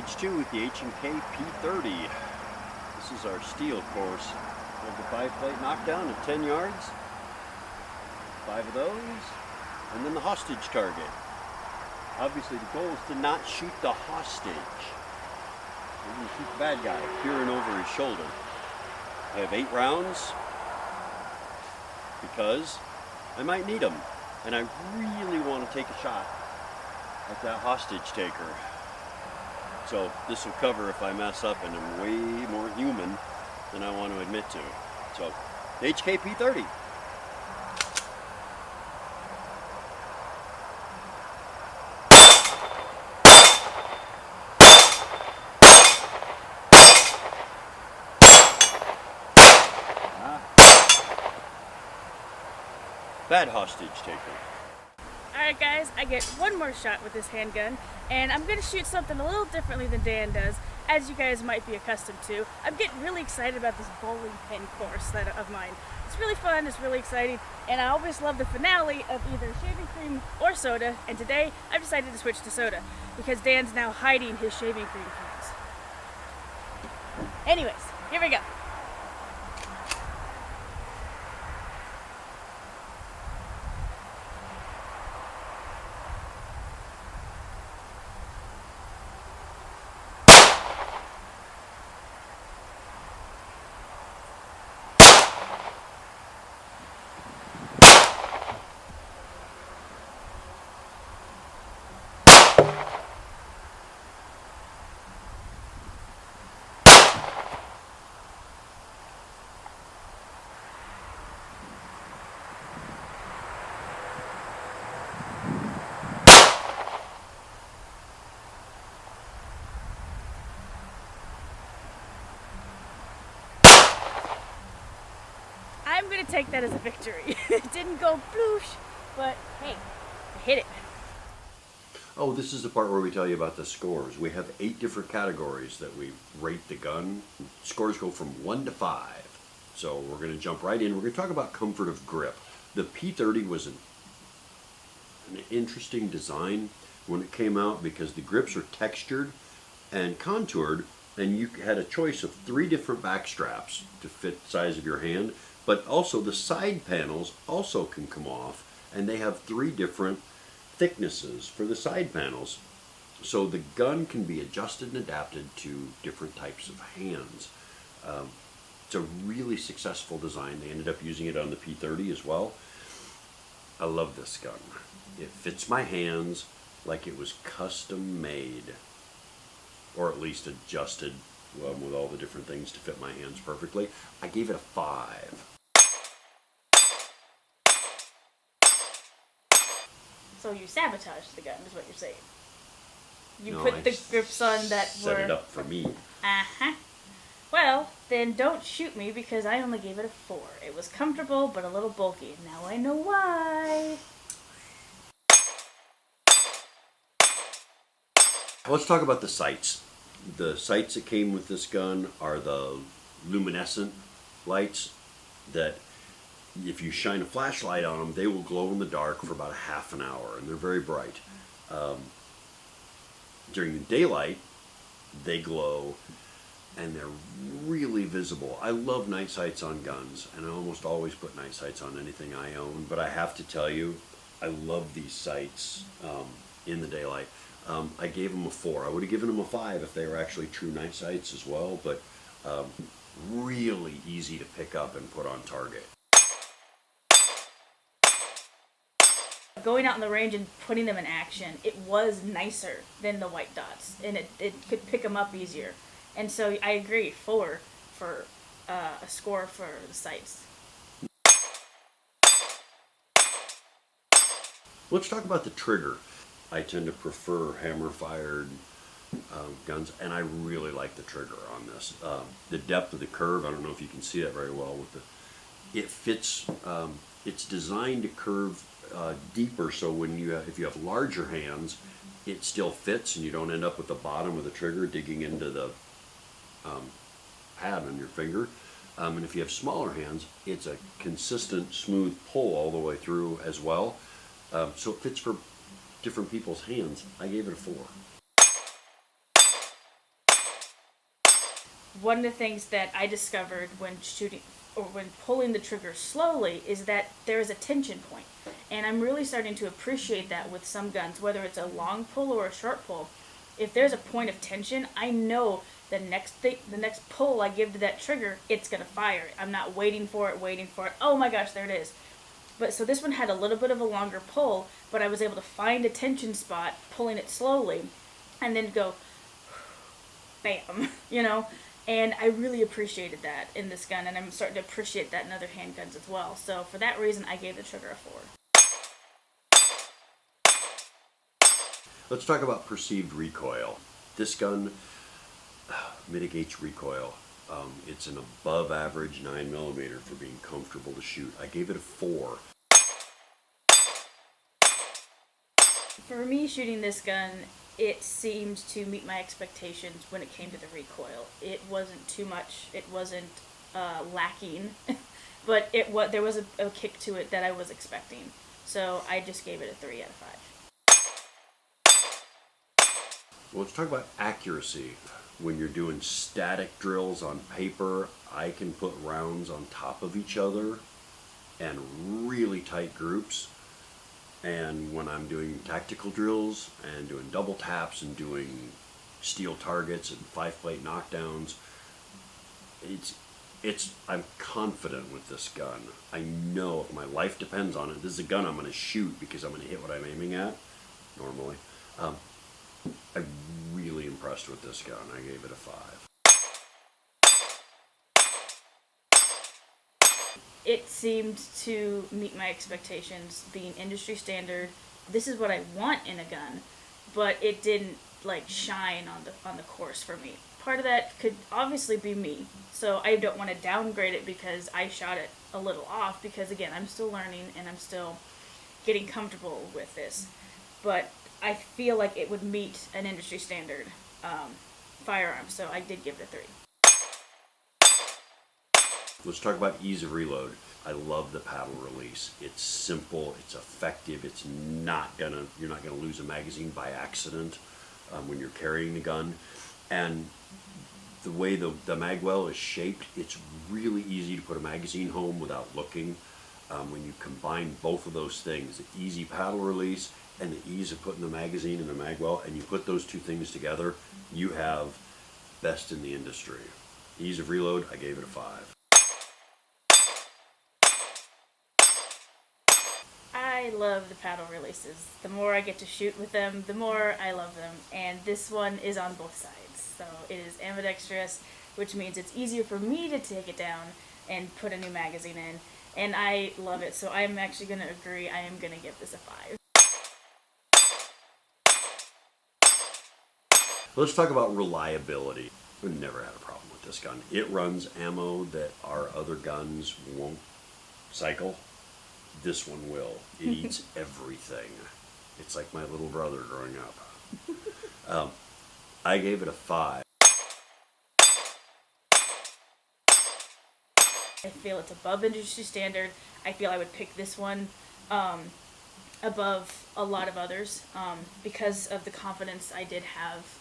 Stage 2 with the H&K P30. This is our steel course. We have the 5-plate knockdown at 10 yards. 5 of those. And then the hostage target. Obviously the goal is to not shoot the hostage. We're going to shoot the bad guy peering over his shoulder. I have 8 rounds because I might need them. And I really want to take a shot at that hostage taker. So this will cover if I mess up and I'm way more human than I want to admit to. So, H&K P30. Bad hostage taker. Alright guys, I get one more shot with this handgun, and I'm going to shoot something a little differently than Dan does, as you guys might be accustomed to. I'm getting really excited about this bowling pin course of mine. It's really fun, it's really exciting, and I always love the finale of either shaving cream or soda, and today I've decided to switch to soda, because Dan's now hiding his shaving cream cans. Anyways, here we go. I'm going to take that as a victory. It didn't go bloosh, but hey, I hit it. Oh, this is the part where we tell you about the scores. We have 8 different categories that we rate the gun. Scores go from 1 to 5. So we're going to jump right in. We're going to talk about comfort of grip. The P30 was an interesting design when it came out because the grips are textured and contoured, and you had a choice of 3 different back straps to fit the size of your hand. But also the side panels also can come off, and they have 3 different thicknesses for the side panels. So the gun can be adjusted and adapted to different types of hands. It's a really successful design. They ended up using it on the P30 as well. I love this gun. It fits my hands like it was custom made, or at least adjusted with all the different things to fit my hands perfectly. I gave it a 5. So you sabotaged the gun, is what you're saying. You No, put the grips on that were... Set it up for me. Uh-huh. Well, then don't shoot me because I only gave it a 4. It was comfortable, but a little bulky. Now I know why. Let's talk about the sights. The sights that came with this gun are the luminescent lights that if you shine a flashlight on them, they will glow in the dark for about a half an hour, and they're very bright. During the daylight, they glow, and they're really visible. I love night sights on guns, and I almost always put night sights on anything I own, but I have to tell you, I love these sights in the daylight. I gave them a 4. I would have given them a 5 if they were actually true night sights as well, but really easy to pick up and put on target. Going out in the range and putting them in action, it was nicer than the white dots, and it could pick them up easier. And so I agree, 4 for a score for the sights. Let's talk about the trigger. I tend to prefer hammer-fired guns, and I really like the trigger on this. The depth of the curve, I don't know if you can see that very well. It fits. It's designed to curve deeper, so when if you have larger hands, it still fits, and you don't end up with the bottom of the trigger digging into the pad on your finger. And if you have smaller hands, it's a consistent, smooth pull all the way through as well. So it fits for different people's hands. I gave it a 4. one of the things that I discovered when shooting or when pulling the trigger slowly is that there is a tension point. And I'm really starting to appreciate that with some guns, whether it's a long pull or a short pull. If there's a point of tension, I know the next pull I give to that trigger, it's gonna fire. I'm not waiting for it. Oh my gosh, there it is. But so this one had a little bit of a longer pull, but I was able to find a tension spot, pulling it slowly, and then go, bam, you know? And I really appreciated that in this gun, and I'm starting to appreciate that in other handguns as well. So for that reason, I gave the trigger a 4. Let's talk about perceived recoil. This gun mitigates recoil. It's an above average 9mm for being comfortable to shoot. I gave it a 4. For me, shooting this gun, it seemed to meet my expectations when it came to the recoil. It wasn't too much. It wasn't lacking, but there was a kick to it that I was expecting. So I just gave it a 3 out of 5. Well, let's talk about accuracy. When you're doing static drills on paper, I can put rounds on top of each other and really tight groups. And when I'm doing tactical drills and doing double taps and doing steel targets and 5-plate knockdowns, I'm confident with this gun. I know if my life depends on it, this is a gun I'm going to shoot because I'm going to hit what I'm aiming at, normally. I'm really impressed with this gun. I gave it a 5. It seemed to meet my expectations, being industry standard. This is what I want in a gun, but it didn't shine on the course for me. Part of that could obviously be me, so I don't want to downgrade it because I shot it a little off, because again, I'm still learning and I'm still getting comfortable with this. But I feel like it would meet an industry standard firearm, so I did give it a 3. Let's talk about ease of reload. I love the paddle release. It's simple, it's effective, you're not gonna lose a magazine by accident when you're carrying the gun. And the way the mag well is shaped, it's really easy to put a magazine home without looking. When you combine both of those things, the easy paddle release and the ease of putting the magazine in the mag well, and you put those two things together, you have best in the industry. Ease of reload, I gave it a 5. I love the paddle releases. The more I get to shoot with them, the more I love them. And this one is on both sides. So it is ambidextrous, which means it's easier for me to take it down and put a new magazine in. And I love it. So I'm actually going to agree. I am going to give this a 5. Let's talk about reliability. We've never had a problem with this gun. It runs ammo that our other guns won't cycle. This one will. It eats everything. It's like my little brother growing up. I gave it a 5. I feel it's above industry standard. I feel I would pick this one above a lot of others because of the confidence I did have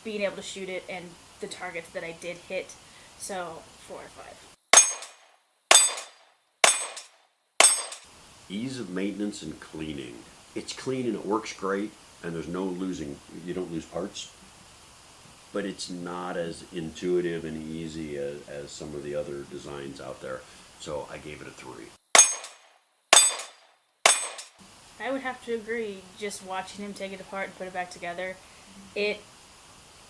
being able to shoot it and the targets that I did hit. So 4 or 5. Ease of maintenance and cleaning. It's clean and it works great, and there's no losing. You don't lose parts, but it's not as intuitive and easy as some of the other designs out there. So I gave it a 3. I would have to agree. Just watching him take it apart and put it back together, it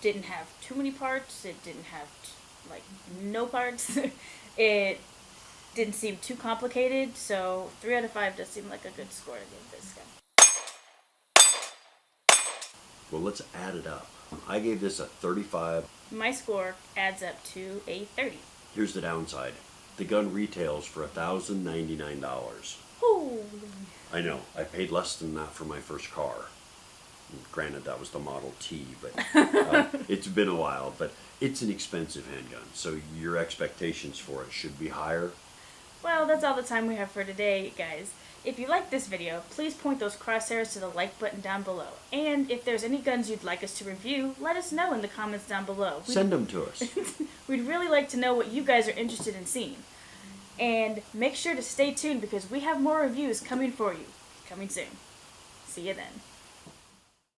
didn't have too many parts. It didn't have no parts. It didn't seem too complicated, so 3 out of 5 does seem like a good score to give this gun. Well, let's add it up. I gave this a 35. My score adds up to a 30. Here's the downside. The gun retails for $1,099. Holy. I know. I paid less than that for my first car. Granted, that was the Model T, but it's been a while. But it's an expensive handgun, so your expectations for it should be higher. Well, that's all the time we have for today, guys. If you like this video, please point those crosshairs to the like button down below. And if there's any guns you'd like us to review, let us know in the comments down below. Send them to us. We'd really like to know what you guys are interested in seeing. And make sure to stay tuned because we have more reviews coming for you. Coming soon. See you then.